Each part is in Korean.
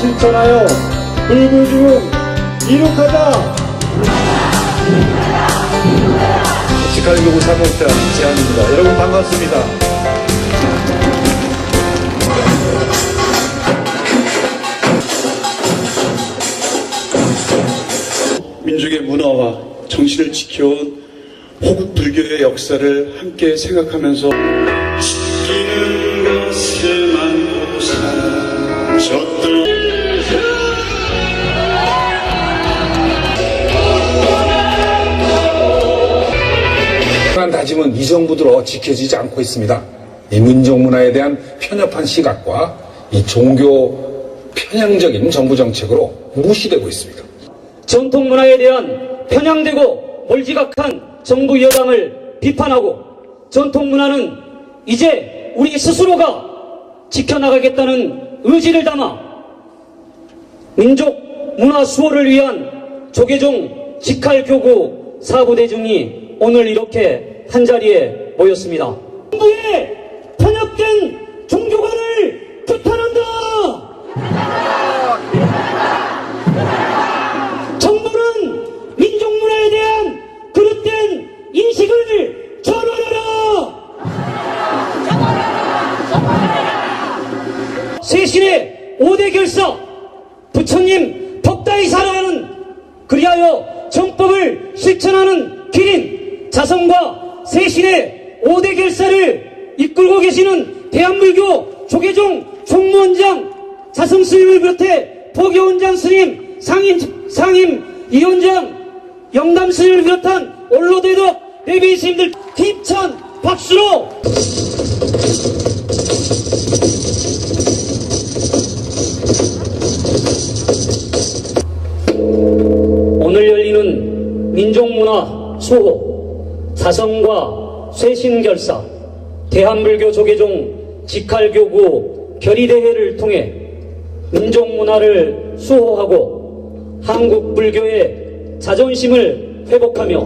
실천하여 불구지금 이룩하자. 직할교구 사목장 제안입니다. 여러분 반갑습니다. 민족의 문화와 정신을 지켜온 호국 불교의 역사를 함께 생각하면서 지키는 것에만 보고 사라졌던 다짐은 이 정부들로 지켜지지 않고 있습니다. 이 민족문화에 대한 편협한 시각과 이 종교 편향적인 정부 정책으로 무시되고 있습니다. 전통문화에 대한 편향되고 몰지각한 정부 여당을 비판하고 전통문화는 이제 우리 스스로가 지켜나가겠다는 의지를 담아 민족 문화 수호를 위한 조계종 직할교구 사부대중이 오늘 이렇게 한자리에 모였습니다. 정부의 편협된 종교관을 규탄한다! 정부는 민족문화에 대한 그릇된 인식을 전환하라! 세신의 5대 결사, 부처님 법다이 살아가는, 그리하여 정법을 실천하는 기린, 자성과 세신의 5대 결사를 이끌고 계시는 대한불교 조계종 총무원장 자성스님을 비롯해 포교원장 스님, 상임 위원장 영담 스님을 비롯한 원로대덕 레비 스님들 힘찬 박수로 오늘 열리는 민족문화 수호 자성과 쇄신결사 대한불교 조계종 직할교구 결의대회를 통해 민족문화를 수호하고 한국불교의 자존심을 회복하며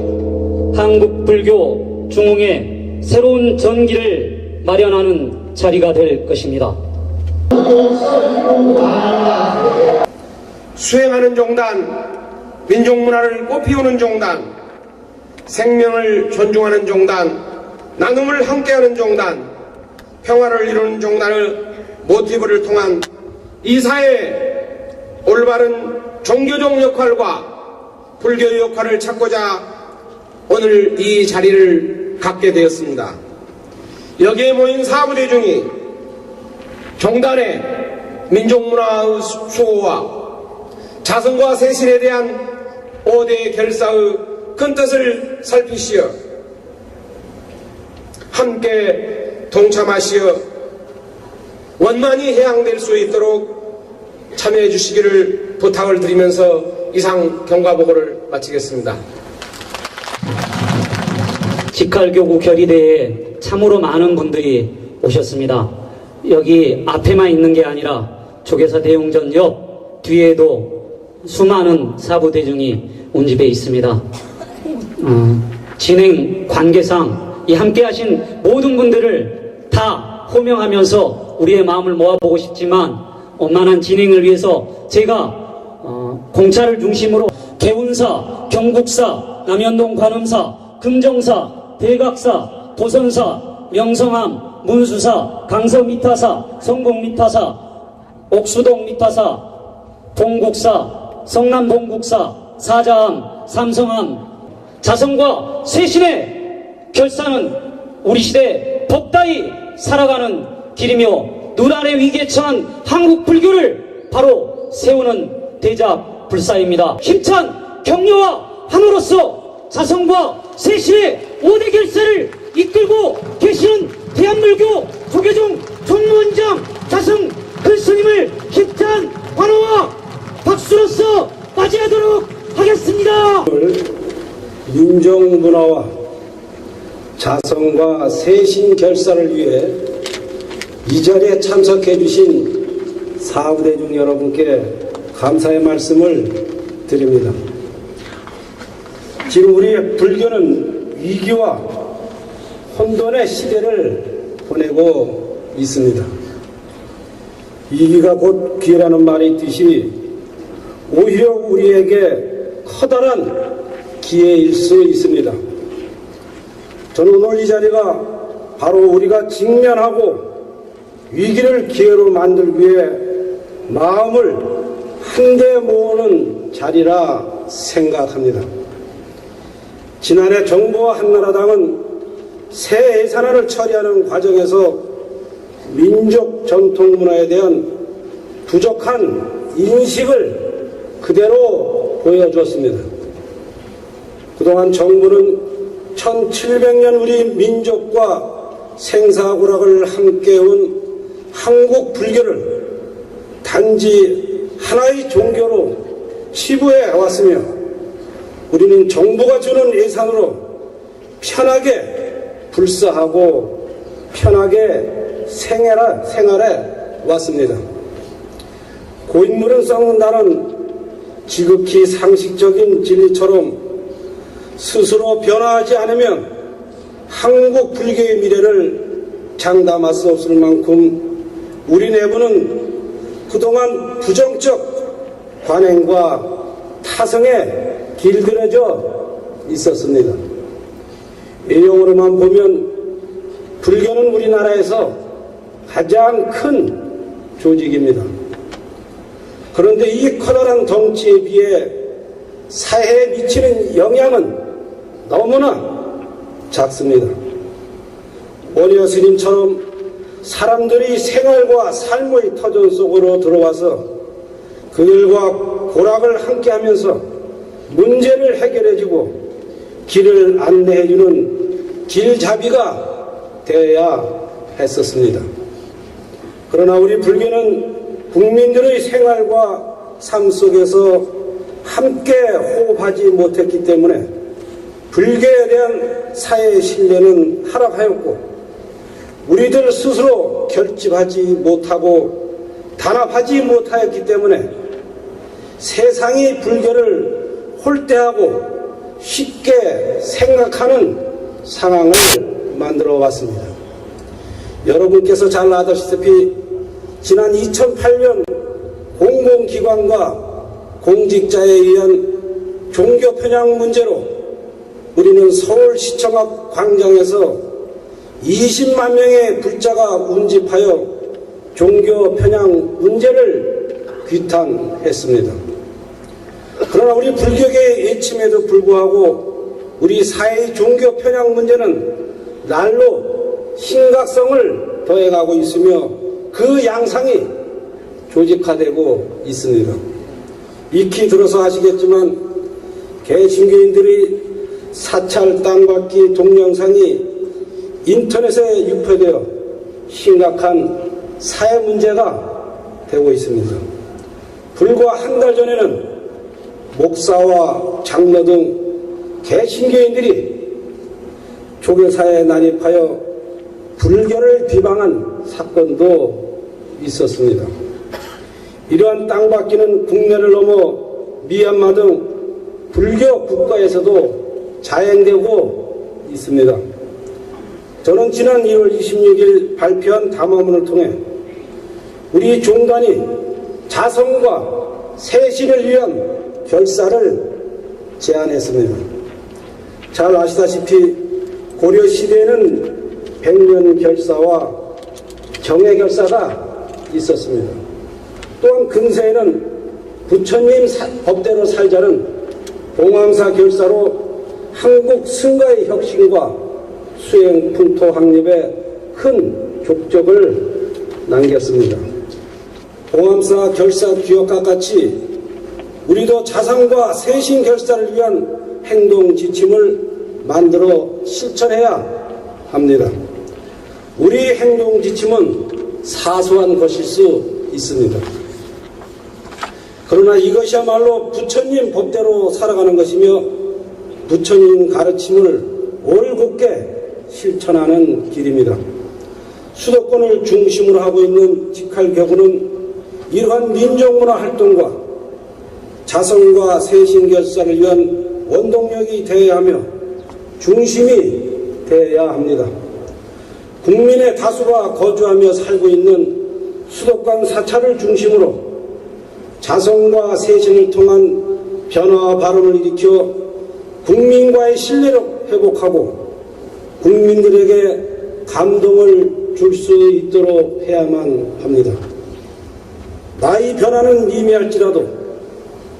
한국불교 중흥의 새로운 전기를 마련하는 자리가 될 것입니다. 수행하는 종단, 민족문화를 꽃피우는 종단, 생명을 존중하는 종단, 나눔을 함께하는 종단, 평화를 이루는 종단을 모티브를 통한 이 사회의 올바른 종교적 역할과 불교의 역할을 찾고자 오늘 이 자리를 갖게 되었습니다. 여기에 모인 사부대중이 종단의 민족문화의 수호와 자성과 세신에 대한 5대 결사의 큰 뜻을 살피시어 함께 동참하시어 원만히 해양될 수 있도록 참여해 주시기를 부탁을 드리면서 이상 경과보고를 마치겠습니다. 직할교구 결의대회에 참으로 많은 분들이 오셨습니다. 여기 앞에만 있는 게 아니라 조계사 대웅전 옆 뒤에도 수많은 사부대중이 온 집에 있습니다. 진행 관계상 이 함께 하신 모든 분들을 다 호명하면서 우리의 마음을 모아보고 싶지만 원만한 진행을 위해서 제가 공차를 중심으로 개운사, 경국사, 남현동 관음사, 금정사, 대각사, 도선사, 명성함, 문수사, 강서미타사, 성공미타사, 옥수동미타사, 동국사, 성남봉국사, 사자함, 삼성함, 자성과 쇄신의 결사는 우리 시대 법다이 살아가는 길이며 누란의 위기에 처한 한국 불교를 바로 세우는 대자불사입니다. 힘찬 격려와 함으로써 자성과 쇄신의 5대 결사를 이끌고 계시는 대한불교 조계종 총무원장 자성 큰 스님을 힘찬 환호와 박수로서 맞이하도록 하겠습니다. 민족문화와 자성과 세신 결사를 위해 이 자리에 참석해 주신 사부대중 여러분께 감사의 말씀을 드립니다. 지금 우리의 불교는 위기와 혼돈의 시대를 보내고 있습니다. 위기가 곧 기회라는 말이 있듯이 오히려 우리에게 커다란 기회일 수 있습니다. 저는 오늘 이 자리가 바로 우리가 직면하고 위기를 기회로 만들기 위해 마음을 한데 모으는 자리라 생각합니다. 지난해 정부와 한나라당은 새 예산안을 처리하는 과정에서 민족 전통 문화에 대한 부족한 인식을 그대로 보여주었습니다. 그동안 정부는 1700년 우리 민족과 생사고락을 함께해온 한국 불교를 단지 하나의 종교로 치부해 왔으며 우리는 정부가 주는 예산으로 편하게 불사하고 편하게 생활해 왔습니다. 고인물은 썩는다는 지극히 상식적인 진리처럼 스스로 변화하지 않으면 한국 불교의 미래를 장담할 수 없을 만큼 우리 내부는 그동안 부정적 관행과 타성에 길들여져 있었습니다. 내용으로만 보면 불교는 우리나라에서 가장 큰 조직입니다. 그런데 이 커다란 덩치에 비해 사회에 미치는 영향은 너무나 작습니다. 원효 스님처럼 사람들이 생활과 삶의 터전 속으로 들어와서 그들과 고락을 함께하면서 문제를 해결해주고 길을 안내해주는 길잡이가 되어야 했었습니다. 그러나 우리 불교는 국민들의 생활과 삶 속에서 함께 호흡하지 못했기 때문에 불교에 대한 사회의 신뢰는 하락하였고 우리들 스스로 결집하지 못하고 단합하지 못하였기 때문에 세상이 불교를 홀대하고 쉽게 생각하는 상황을 만들어 왔습니다. 여러분께서 잘 아시다시피 지난 2008년 공공기관과 공직자에 의한 종교 편향 문제로 우리는 서울시청 앞 광장에서 20만 명의 불자가 운집하여 종교 편향 문제를 규탄했습니다. 그러나 우리 불교계의 예침에도 불구하고 우리 사회의 종교 편향 문제는 날로 심각성을 더해가고 있으며 그 양상이 조직화되고 있습니다. 익히 들어서 아시겠지만 개신교인들이 사찰 땅받기 동영상이 인터넷에 유포되어 심각한 사회 문제가 되고 있습니다. 불과 한 달 전에는 목사와 장로 등 개신교인들이 조계사에 난입하여 불교를 비방한 사건도 있었습니다. 이러한 땅받기는 국내를 넘어 미얀마 등 불교 국가에서도 자행되고 있습니다. 저는 지난 1월 26일 발표한 담화문을 통해 우리 종단이 자성과 세신을 위한 결사를 제안했습니다. 잘 아시다시피 고려시대에는 백년 결사와 정회 결사가 있었습니다. 또한 근세에는 부처님 법대로 살자는 봉암사 결사로 한국 승가의 혁신과 수행 풍토 확립에 큰 족적을 남겼습니다. 봉암사 결사 규약과 같이 우리도 자상과 세신 결사를 위한 행동 지침을 만들어 실천해야 합니다. 우리 행동 지침은 사소한 것일 수 있습니다. 그러나 이것이야말로 부처님 법대로 살아가는 것이며 부처님 가르침을 올곧게 실천하는 길입니다. 수도권을 중심으로 하고 있는 직할교구는 이러한 민족문화 활동과 자성과 세신결사를 위한 원동력이 되어야 하며 중심이 되어야 합니다. 국민의 다수가 거주하며 살고 있는 수도권 사찰을 중심으로 자성과 세신을 통한 변화와 발언을 일으켜 국민과의 신뢰를 회복하고 국민들에게 감동을 줄 수 있도록 해야만 합니다. 나의 변화는 미미할지라도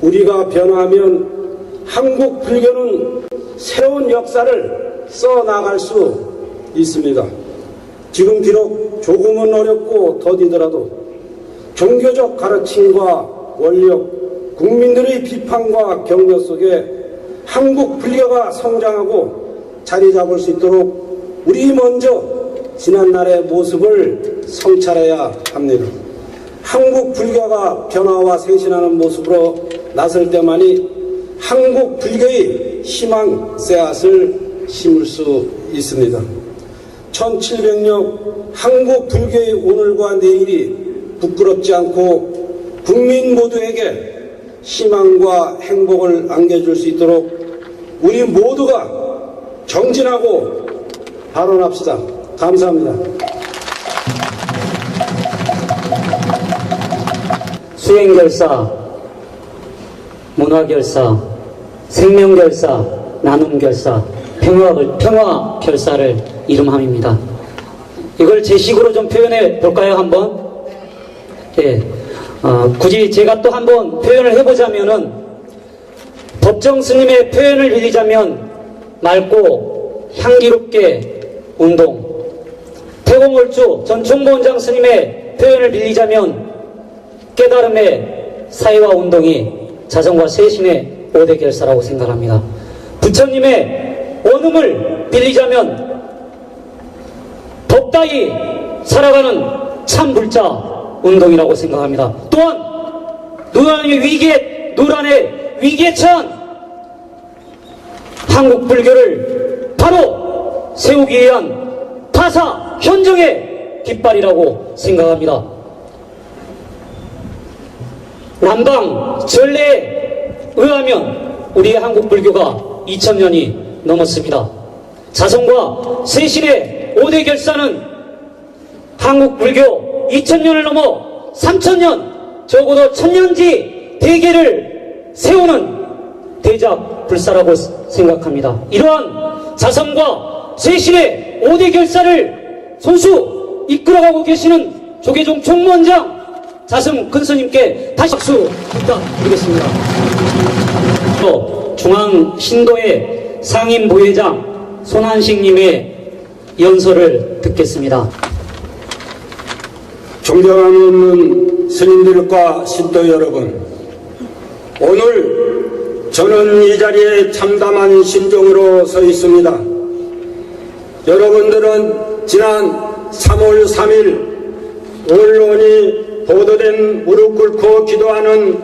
우리가 변화하면 한국 불교는 새로운 역사를 써나갈 수 있습니다. 지금 비록 조금은 어렵고 더디더라도 종교적 가르침과 원력, 국민들의 비판과 격려 속에 한국 불교가 성장하고 자리 잡을 수 있도록 우리 먼저 지난날의 모습을 성찰해야 합니다. 한국 불교가 변화와 쇄신하는 모습으로 나설 때만이 한국 불교의 희망 씨앗을 심을 수 있습니다. 1700년 한국 불교의 오늘과 내일이 부끄럽지 않고 국민 모두에게 희망과 행복을 안겨줄 수 있도록 우리 모두가 정진하고 발언합시다. 감사합니다. 수행결사, 문화결사, 생명결사, 나눔결사, 평화결사를 이름함입니다. 이걸 제 식으로 좀 표현해 볼까요, 한번? 예. 굳이 제가 또 한번 표현을 해보자면은, 법정 스님의 표현을 빌리자면, 맑고 향기롭게 운동, 태공월주 전 총무원장 스님의 표현을 빌리자면, 깨달음의 사회와 운동이 자성과 세신의 5대 결사라고 생각합니다. 부처님의 원음을 빌리자면 법다이 살아가는 참불자 운동이라고 생각합니다. 또한 노란의 위기에 처한 한국 불교를 바로 세우기 위한 타사 현정의 깃발이라고 생각합니다. 남방 전례에 의하면 우리의 한국 불교가 2000년이 넘었습니다. 자성과 세신의 5대 결사는 한국 불교 2000년을 넘어 3000년, 적어도 1000년지 대계를 세우는 대작 불사라고 생각합니다. 이러한 자성과 세신의 5대 결사를 손수 이끌어가고 계시는 조계종 총무원장 자승 큰스님께 다시 박수 부탁드리겠습니다. 중앙신도의 상임부회장 손한식님의 연설을 듣겠습니다. 존경하는 스님들과 신도 여러분, 오늘 저는 이 자리에 참담한 심정으로 서 있습니다. 여러분들은 지난 3월 3일 언론이 보도된 무릎 꿇고 기도하는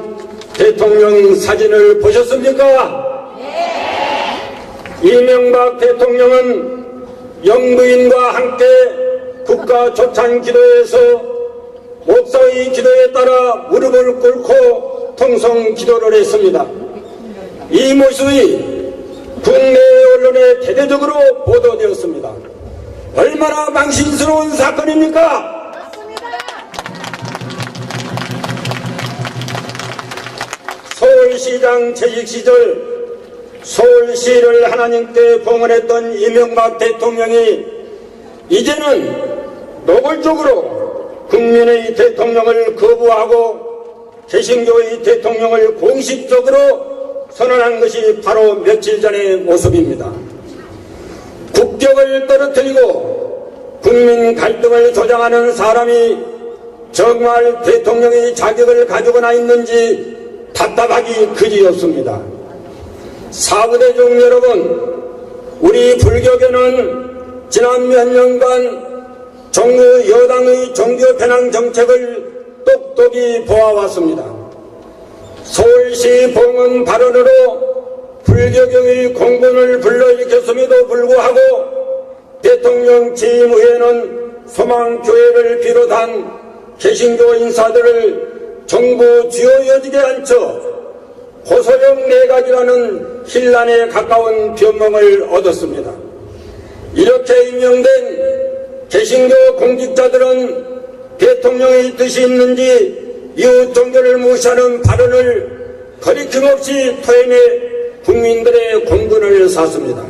대통령 사진을 보셨습니까? 네. 이명박 대통령은 영부인과 함께 국가 조찬 기도에서 목사의 기도에 따라 무릎을 꿇고 통성 기도를 했습니다. 이 모습이 국내 언론에 대대적으로 보도되었습니다. 얼마나 망신스러운 사건입니까? 서울시장 재직 시절 서울시를 하나님께 봉헌했던 이명박 대통령이 이제는 노골적으로 국민의 대통령을 거부하고 개신교의 대통령을 공식적으로 선언한 것이 바로 며칠 전의 모습입니다. 국격을 떨어뜨리고 국민 갈등을 조장하는 사람이 정말 대통령의 자격을 가지고나 있는지 답답하기 그지없습니다. 사부대중 여러분, 우리 불교계는 지난 몇 년간 정부 여당의 종교 편향 정책을 똑똑히 보아왔습니다. 서울시 봉헌 발언으로 불교계의 공분을 불러일으켰음에도 불구하고 대통령 취임 후에는 소망교회를 비롯한 개신교 인사들을 정부 주요 요직에 앉혀 고소령 내각이라는 신란에 가까운 변명을 얻었습니다. 이렇게 임명된 개신교 공직자들은 대통령의 뜻이 있는지 이웃 종교를 무시하는 발언을 거리낌없이 토해내 국민들의 공분을 샀습니다.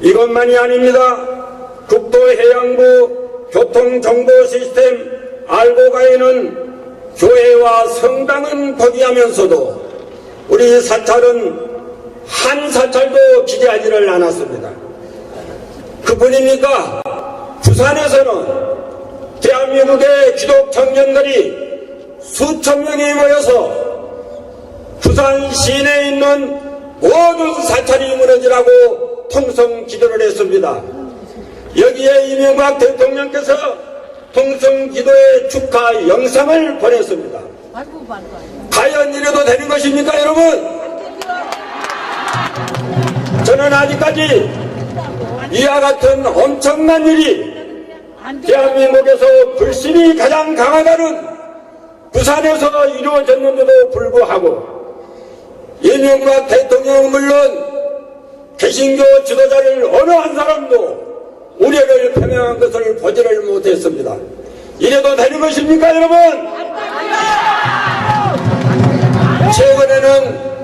이것만이 아닙니다. 국토해양부 교통정보시스템 알고가에는 교회와 성당은 포기하면서도 우리 사찰은 한 사찰도 기재하지를 않았습니다. 그뿐입니까? 부산에서는 대한민국의 기독 청년들이 수천 명이 모여서 부산 시내에 있는 모든 사찰이 무너지라고 통성 기도를 했습니다. 여기에 이명박 대통령께서 통성 기도의 축하 영상을 보냈습니다. 과연 이래도 되는 것입니까, 여러분? 저는 아직까지 이와 같은 엄청난 일이 대한민국에서 불신이 가장 강하다는 부산에서 이루어졌는데도 불구하고 이명박 대통령은 물론 개신교 지도자를 어느 한 사람도 우려를 표명한 것을 보지를 못했습니다. 이래도 되는 것입니까, 여러분? 최근에는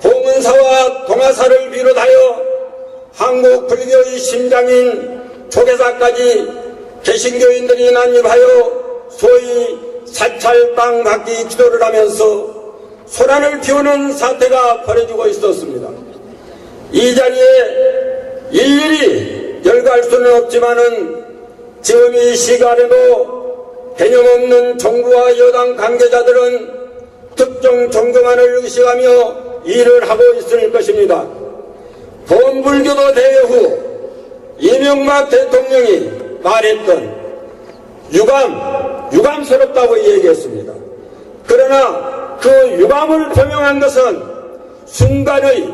봉은사와 동아사를 비롯하여 한국 불교의 심장인 조계사까지 개신교인들이 난입하여 소위 사찰당 갖기 기도를 하면서 소란을 피우는 사태가 벌어지고 있었습니다. 이 자리에 일일이 열거할 수는 없지만은 지금 이 시간에도 개념 없는 정부와 여당 관계자들은 특정 종교만을 의식하며 일을 하고 있을 것입니다. 본불교도 대회 후 이명박 대통령이 말했던 유감스럽다고 얘기했습니다. 그러나 그 유감을 표명한 것은 순간의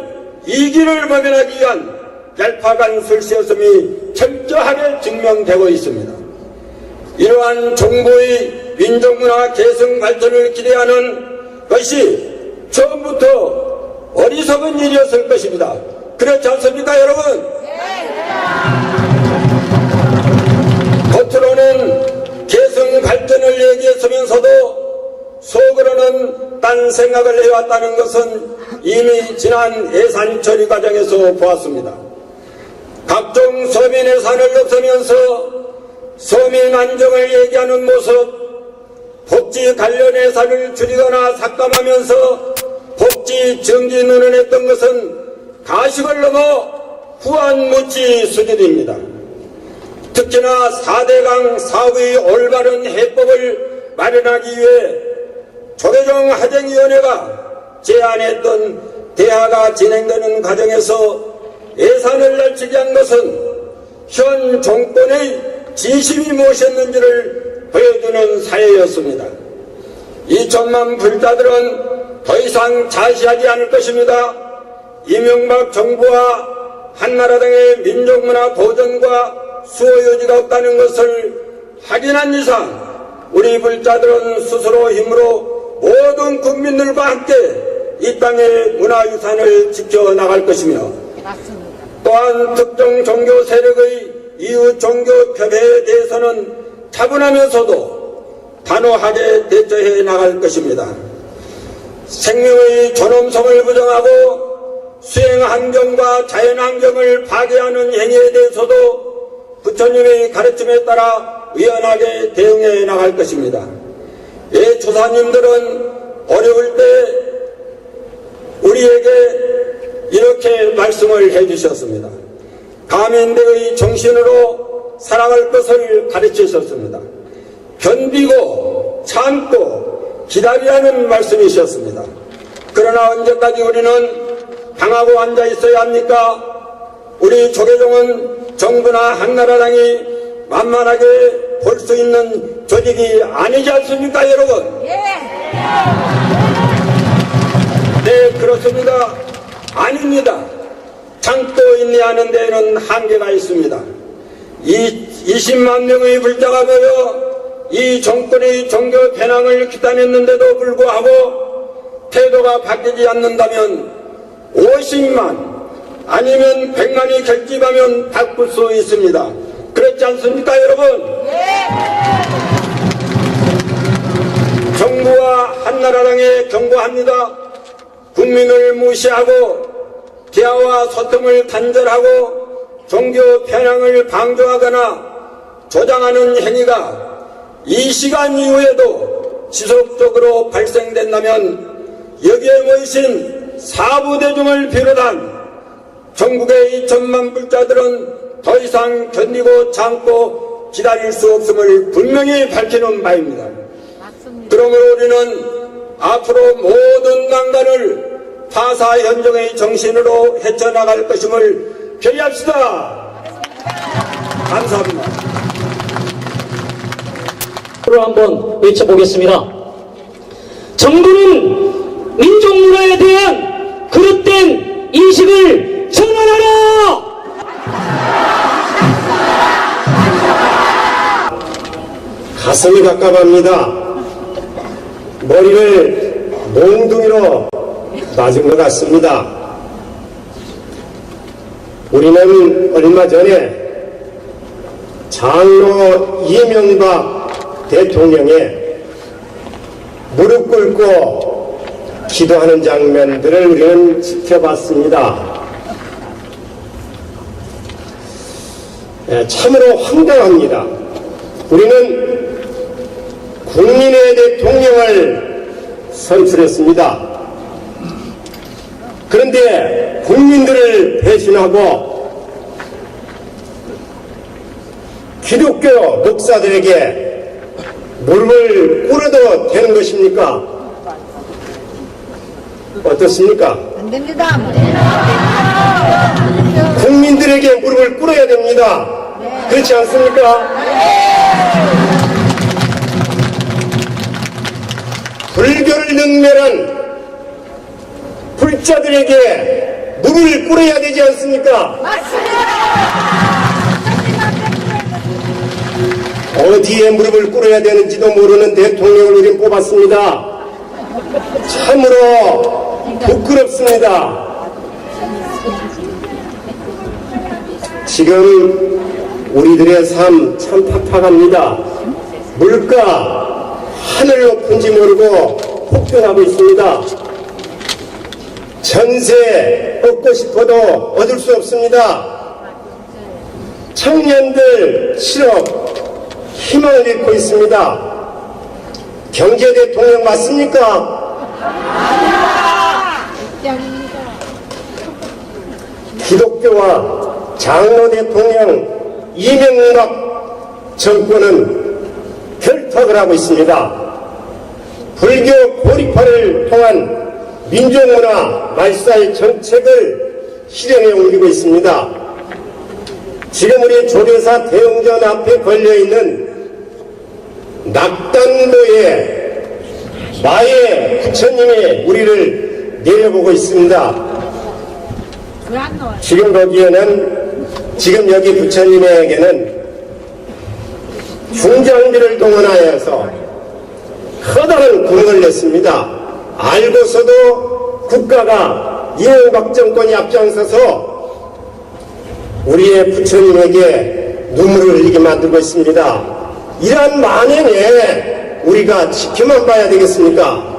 이기를 모면하기 위한 얄팍한 술시였음이 철저하게 증명되고 있습니다. 이러한 정부의 민족문화 개성 발전을 기대하는 것이 처음부터 어리석은 일이었을 것입니다. 그렇지 않습니까, 여러분? 겉으로는 개성 발전을 얘기했으면서도 속으로는 딴 생각을 해왔다는 것은 이미 지난 예산 처리 과정에서 보았습니다. 각종 서민 예산을 없애면서 서민 안정을 얘기하는 모습, 복지 관련 예산을 줄이거나 삭감하면서 복지 정지 논의했던 것은 가식을 넘어 후한무치 수준입니다. 특히나 4대강 사업의 올바른 해법을 마련하기 위해 조계종 하정위원회가 제안했던 대화가 진행되는 과정에서 예산을 날치게 한 것은 현 정권의 진심이 무엇이었는지를 보여주는 사회였습니다. 2천만 불자들은 더 이상 자시하지 않을 것입니다. 이명박 정부와 한나라당의 민족문화 보존과 수호 여지가 없다는 것을 확인한 이상 우리 불자들은 스스로 힘으로 모든 국민들과 함께 이 땅의 문화유산을 지켜나갈 것이며 또한 특정 종교 세력의 이웃 종교 협회에 대해서는 차분하면서도 단호하게 대처해 나갈 것입니다. 생명의 존엄성을 부정하고 수행환경과 자연환경을 파괴하는 행위에 대해서도 부처님의 가르침에 따라 유연하게 대응해 나갈 것입니다. 예, 조사님들은 어려울 때 우리에게 이렇게 말씀을 해주셨습니다. 가면대의 정신으로 살아갈 것을 가르치셨습니다. 견디고 참고 기다리라는 말씀이셨습니다. 그러나 언제까지 우리는 당하고 앉아 있어야 합니까? 우리 조계종은 정부나 한나라당이 만만하게 볼 수 있는 조직이 아니지 않습니까, 여러분? 네, 그렇습니다. 아닙니다. 참고 인내하는 데에는 한계가 있습니다. 20만 명의 불자가 모여 이 정권의 종교 편향을 규탄했는데도 불구하고 태도가 바뀌지 않는다면 50만 아니면 100만이 결집하면 바꿀 수 있습니다. 그렇지 않습니까, 여러분? 한나라당에 경고합니다. 국민을 무시하고 대화와 소통을 단절하고 종교 편향을 강조하거나 조장하는 행위가 이 시간 이후에도 지속적으로 발생된다면 여기에 모이신 사부대중을 비롯한 전국의 2천만 불자들은 더 이상 견디고 참고 기다릴 수 없음을 분명히 밝히는 바입니다. 그러므로 우리는 앞으로 모든 난관을 파사 현정의 정신으로 헤쳐나갈 것임을 결의합시다. 감사합니다. 한번 외쳐보겠습니다. 정부는 민족문화에 대한 그릇된 인식을 전환하라! 가슴이 갑갑합니다. 머리를 몽둥이로 맞은 것 같습니다. 우리는 얼마 전에 장로 이명박 대통령의 무릎 꿇고 기도하는 장면들을 우리는 지켜봤습니다. 참으로 황당합니다. 우리는 국민의 대통령을 선출했습니다. 그런데 국민들을 배신하고 기독교 목사들에게 무릎을 꿇어도 되는 것입니까? 어떻습니까? 안 됩니다. 국민들에게 무릎을 꿇어야 됩니다. 그렇지 않습니까? 불교를 능멸한 불자들에게 무릎을 꿇어야 되지 않습니까? 어디에 무릎을 꿇어야 되는지도 모르는 대통령을 우린 뽑았습니다. 참으로 부끄럽습니다. 지금 우리들의 삶 참 팍팍합니다. 물가 하늘 높은지 모르고 폭등하고 있습니다. 전세 얻고 싶어도 얻을 수 없습니다. 청년들 실업 희망을 잃고 있습니다. 경제 대통령 맞습니까? 기독교와 장로 대통령 이명박 정권은 결탁을 하고 있습니다. 불교 고립화를 통한 민족문화 말살 정책을 실행에 옮기고 있습니다. 지금 우리 조계사 대웅전 앞에 걸려있는 낙단로에 마의 부처님이 우리를 내려보고 있습니다. 지금 거기에는 지금 여기 부처님에게는 중장비를 동원하여서 커다란 공을 냈습니다. 알고서도 국가가 이명박 정권이 앞장서서 우리의 부처님에게 눈물을 흘리게 만들고 있습니다. 이러한 만행에 우리가 지켜만 봐야 되겠습니까?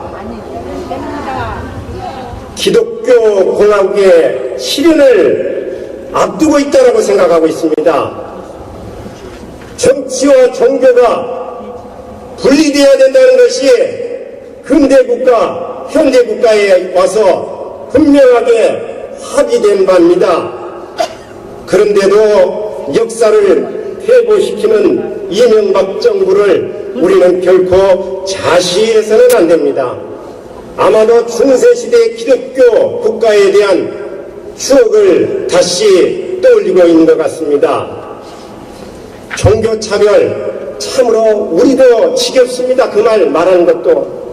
기독교 공화국의 실현을 앞두고 있다고 생각하고 있습니다. 정치와 종교가 분리되어야 된다는 것이 근대국가, 현대국가에 와서 분명하게 합의된 바입니다. 그런데도 역사를 회고시키는 이명박 정부를 우리는 결코 자시해서는 안 됩니다. 아마도 중세시대 기독교 국가에 대한 추억을 다시 떠올리고 있는 것 같습니다. 종교차별 참으로 우리도 지겹습니다. 그 말 말하는 것도.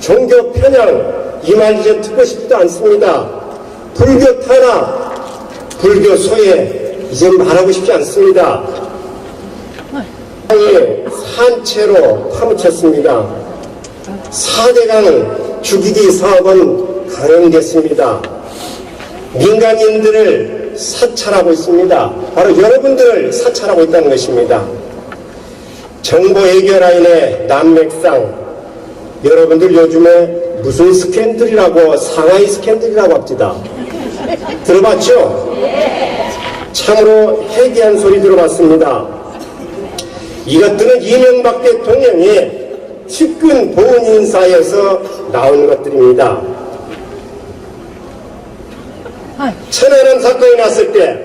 종교 편향 이 말 이제 듣고 싶지도 않습니다. 불교 탄압, 불교 소외 이제 말하고 싶지 않습니다. 산채로 파묻혔습니다. 4대강 죽이기 사업은 강행됐습니다. 민간인들을 사찰하고 있습니다. 바로 여러분들을 사찰하고 있다는 것입니다. 정보 외교 라인의 난맥상, 여러분들 요즘에 무슨 스캔들이라고, 상하이 스캔들이라고 합니다. 들어봤죠? 참으로 해괴한 소리 들어봤습니다. 이것들은 이명박 대통령의 측근 보훈 인사에서 나온 것들입니다. 천안함 사건이 났을 때,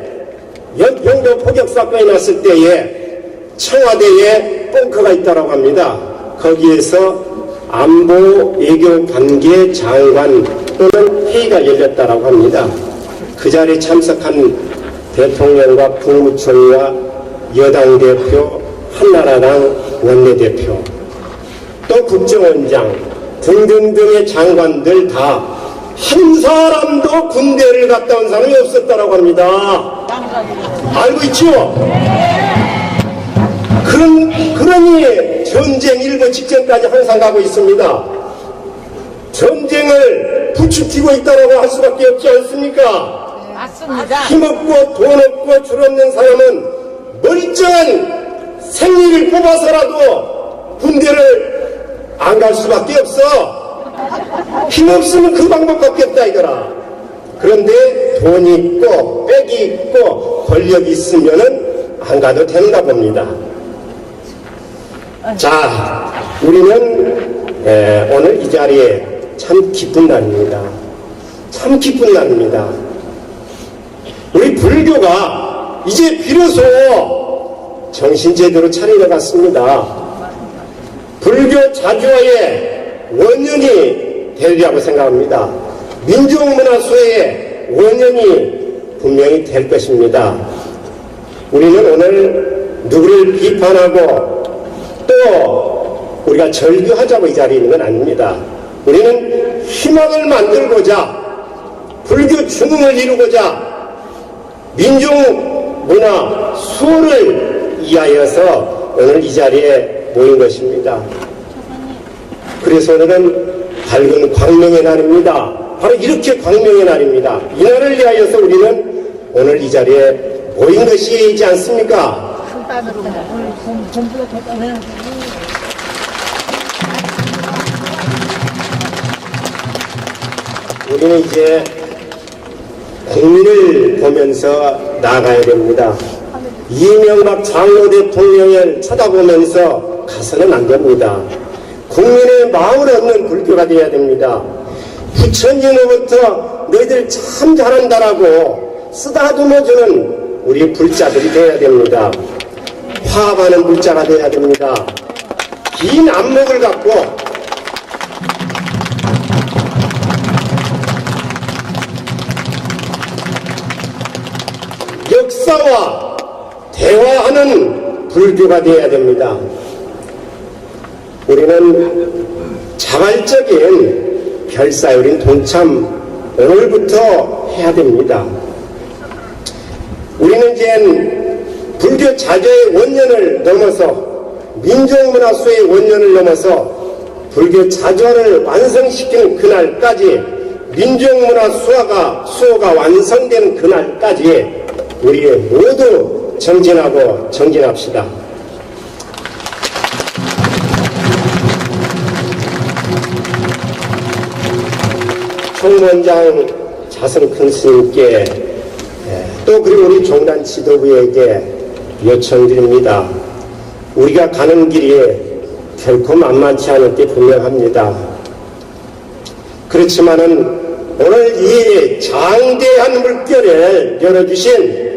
연평도 포격 사건이 났을 때에 청와대에 벙커가 있다고 합니다. 거기에서 안보 외교 관계 장관 또는 회의가 열렸다고 합니다. 그 자리에 참석한 대통령과 국무총리와 여당 대표, 한나라당 원내대표, 또 국정원장 등등등의 장관들 다 한 사람도 군대를 갔다 온 사람이 없었다고 합니다. 알고 있죠? 그러니 전쟁 일보 직전까지 항상 가고 있습니다. 전쟁을 부추기고 있다고 할 수밖에 없지 않습니까? 맞습니다. 힘없고 돈 없고 줄 없는 사람은 멀쩡한 생리를 뽑아서라도 군대를 안 갈 수밖에 없어. 힘없으면 그 방법밖에 없다 이거라. 그런데 돈이 있고 백이 있고 권력이 있으면은 안 가도 된다 봅니다. 자, 우리는 오늘 이 자리에 참 기쁜 날입니다. 참 기쁜 날입니다. 우리 불교가 이제 비로소 정신 제대로 차리러 갔습니다. 불교 자주화의 원년이 되리라고 생각합니다. 민족문화수의 원년이 분명히 될 것입니다. 우리는 오늘 누구를 비판하고 또 우리가 절규하자고 이 자리에 있는 건 아닙니다. 우리는 희망을 만들고자, 불교 중흥을 이루고자 민족문화 수호를 위하여서 오늘 이 자리에 모인 것입니다. 그래서 오늘은 밝은 광명의 날입니다. 바로 이렇게 광명의 날입니다. 이 날을 위하여서 우리는 오늘 이 자리에 모인 것이지 않습니까? 우리는 이제 국민을 보면서 나가야 됩니다. 이명박 장로 대통령을 쳐다보면서 가서는 안 됩니다. 국민의 마음을 얻는 불교가 되어야 됩니다. 부처님으로부터 너희들 참 잘한다라고 쓰다듬어주는 우리 불자들이 되어야 됩니다. 화합하는 불자가 되어야 됩니다. 긴 안목을 갖고 역사와 대화하는 불교가 되어야 됩니다. 우리는 자발적인 결사율인 동참 오늘부터 해야 됩니다. 우리는 이제 불교 자조의 원년을 넘어서 민족문화수의 원년을 넘어서 불교 자조를 완성시키는 그날까지 민족문화 수호가 완성되는 그날까지 우리 모두 정진하고 정진합시다. 총무원장 자성 큰 스님께 또 그리고 우리 종단 지도부에게 요청드립니다. 우리가 가는 길이 결코 만만치 않을 게 분명합니다. 그렇지만은 오늘 이 장대한 물결을 열어주신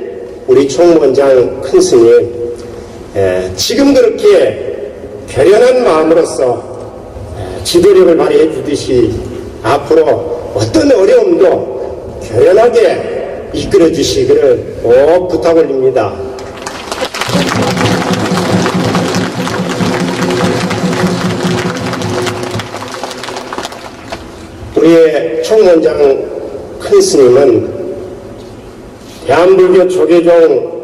우리 총무원장 큰 스님, 지금 그렇게 결연한 마음으로서 지도력을 발휘해 주듯이 앞으로 어떤 어려움도 결연하게 이끌어 주시기를 꼭 부탁 올립니다. 우리의 총무원장 큰 스님은 대한불교 조계종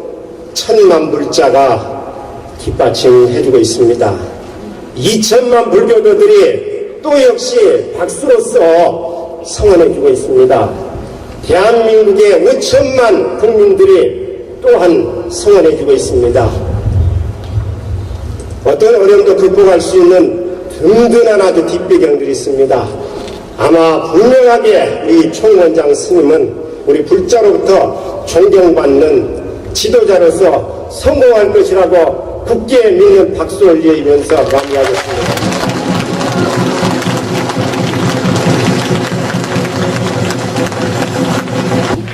1000만 불자가 뒷받침해주고 있습니다. 2000만 불교도들이 또 역시 박수로서 성원해주고 있습니다. 대한민국의 5천만 국민들이 또한 성원해주고 있습니다. 어떤 어려움도 극복할 수 있는 든든한 아주 뒷배경들이 있습니다. 아마 분명하게 우리 총원장 스님은 우리 불자로부터 존경받는 지도자로서 성공할 것이라고 굳게 믿는 박수 올리면서 마무리하겠습니다.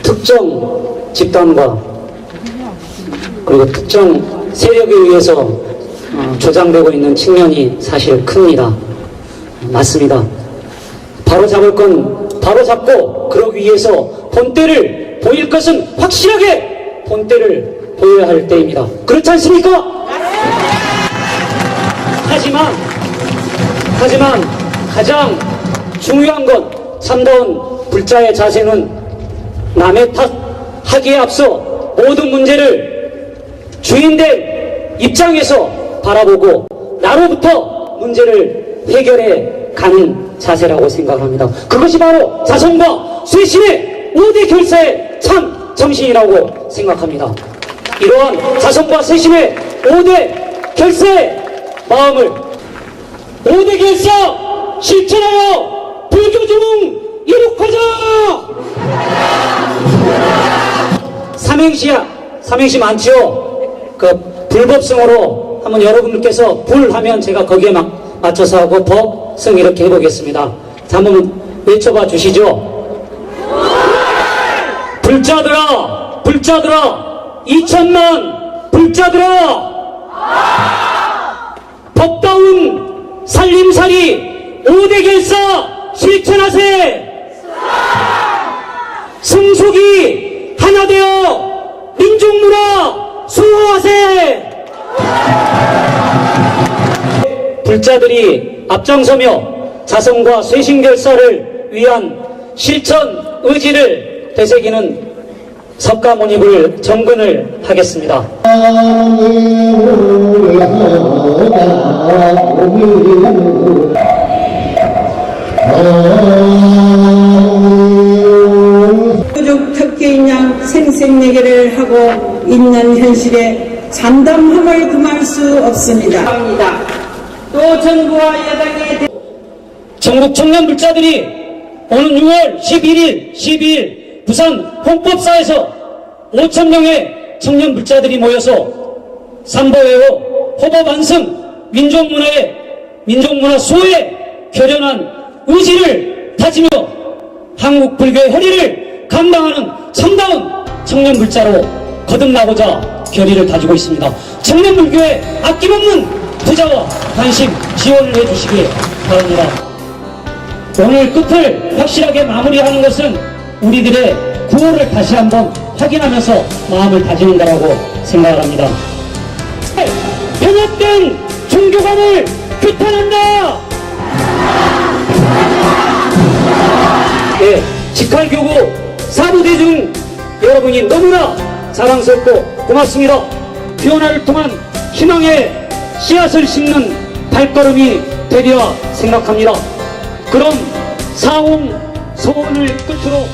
특정 집단과 그리고 특정 세력에 의해서 조장되고 있는 측면이 사실 큽니다. 맞습니다. 바로 잡을 건 바로 잡고 그러기 위해서 본때를 보일 것은 확실하게 본때를 보여야 할 때입니다. 그렇지 않습니까? 하지만 가장 중요한 건 참다운 불자의 자세는 남의 탓하기에 앞서 모든 문제를 주인된 입장에서 바라보고 나로부터 문제를 해결해 가는 자세라고 생각합니다. 그것이 바로 자성과 쇄신의 5대 결사의 참 정신이라고 생각합니다. 이러한 자성과 쇄신의 5대 결사의 마음을 5대 결사 실천하여 불교중 이룩하자! 삼행시 많지요? 그 불법성으로 한번 여러분들께서 불 하면 제가 거기에 맞춰서 하고 법성 이렇게 해보겠습니다. 자, 한번 외쳐봐 주시죠. 불자들아 2천만 불자들아 법다운 살림살이 5대 결사 실천하세. 승속이 하나 되어 민족문화 수호하세. 불자들이 앞장서며 자성과 쇄신결사를 위한 실천 의지를 되새기는 석가모니불 정근을 하겠습니다. 부족 특기인 양 생생내기를 하고 있는 현실에 잠담함을 금할 수 없습니다. 또 정부와 여당의 전국 청년 불자들이 오는 6월 12일 부산 홍법사에서 5,000명의 청년 불자들이 모여서 삼보회오 호법 완성 민족문화 수호의 결연한 의지를 다지며 한국 불교의 허리를 감당하는 참다운 청년 불자로 거듭나고자 결의를 다지고 있습니다. 청년 불교에 아낌없는 투자와 관심 지원을 해주시기 바랍니다. 오늘 끝을 확실하게 마무리하는 것은 우리들의 구호를 다시 한번 확인하면서 마음을 다지는 거라고 생각을 합니다. 편협된 종교관을 규탄한다. 네, 직할교구 사부대중 여러분이 너무나 자랑스럽고 고맙습니다. 비원화를 통한 희망의 씨앗을 심는 발걸음이 되리라 생각합니다. 그럼 사홍 소원을 끝으로